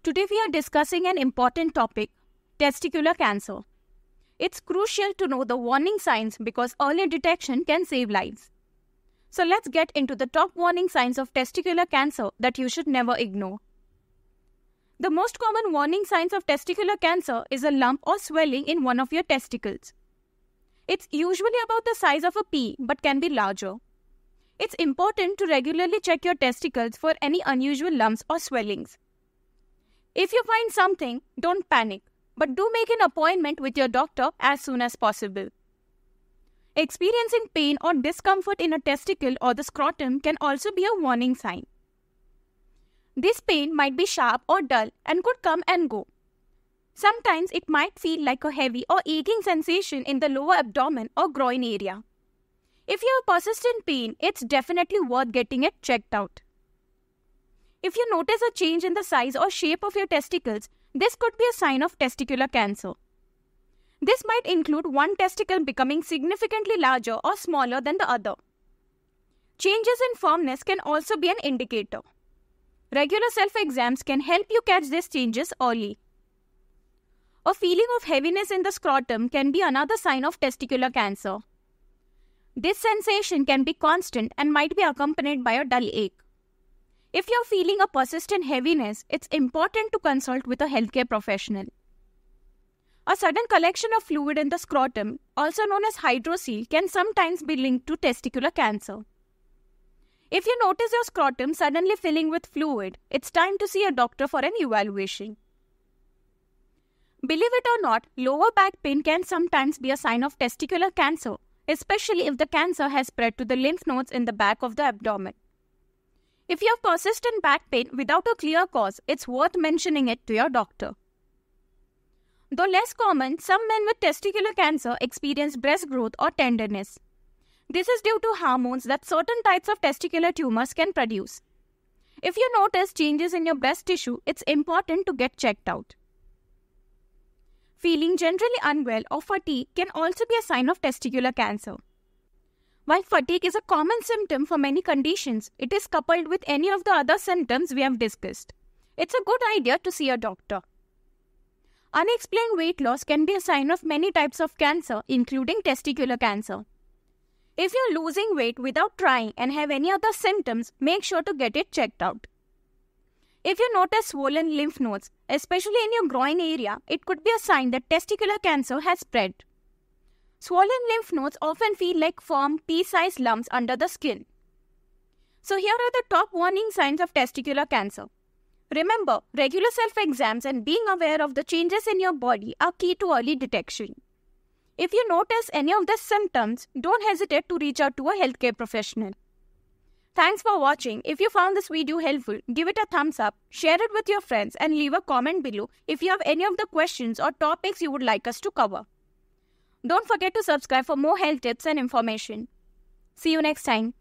Today we are discussing an important topic, testicular cancer. It's crucial to know the warning signs because early detection can save lives. So let's get into the top warning signs of testicular cancer that you should never ignore. The most common warning signs of testicular cancer is a lump or swelling in one of your testicles. It's usually about the size of a pea but can be larger. It's important to regularly check your testicles for any unusual lumps or swellings. If you find something, don't panic, but do make an appointment with your doctor as soon as possible. Experiencing pain or discomfort in a testicle or the scrotum can also be a warning sign. This pain might be sharp or dull and could come and go. Sometimes it might feel like a heavy or aching sensation in the lower abdomen or groin area. If you have persistent pain, it's definitely worth getting it checked out. If you notice a change in the size or shape of your testicles, this could be a sign of testicular cancer. This might include one testicle becoming significantly larger or smaller than the other. Changes in firmness can also be an indicator. Regular self-exams can help you catch these changes early. A feeling of heaviness in the scrotum can be another sign of testicular cancer. This sensation can be constant and might be accompanied by a dull ache. If you're feeling a persistent heaviness, it's important to consult with a healthcare professional. A sudden collection of fluid in the scrotum, also known as hydrocele, can sometimes be linked to testicular cancer. If you notice your scrotum suddenly filling with fluid, it's time to see a doctor for an evaluation. Believe it or not, lower back pain can sometimes be a sign of testicular cancer, especially if the cancer has spread to the lymph nodes in the back of the abdomen. If you have persistent back pain without a clear cause, it's worth mentioning it to your doctor. Though less common, some men with testicular cancer experience breast growth or tenderness. This is due to hormones that certain types of testicular tumors can produce. If you notice changes in your breast tissue, it's important to get checked out. Feeling generally unwell or fatigue can also be a sign of testicular cancer. While fatigue is a common symptom for many conditions, it is coupled with any of the other symptoms we have discussed. It's a good idea to see a doctor. Unexplained weight loss can be a sign of many types of cancer, including testicular cancer. If you're losing weight without trying and have any other symptoms, make sure to get it checked out. If you notice swollen lymph nodes, especially in your groin area, it could be a sign that testicular cancer has spread. Swollen lymph nodes often feel like firm, pea-sized lumps under the skin. So here are the top warning signs of testicular cancer. Remember, regular self-exams and being aware of the changes in your body are key to early detection. If you notice any of these symptoms, don't hesitate to reach out to a healthcare professional. Thanks for watching. If you found this video helpful, give it a thumbs up, share it with your friends and leave a comment below if you have any of the questions or topics you would like us to cover. Don't forget to subscribe for more health tips and information. See you next time.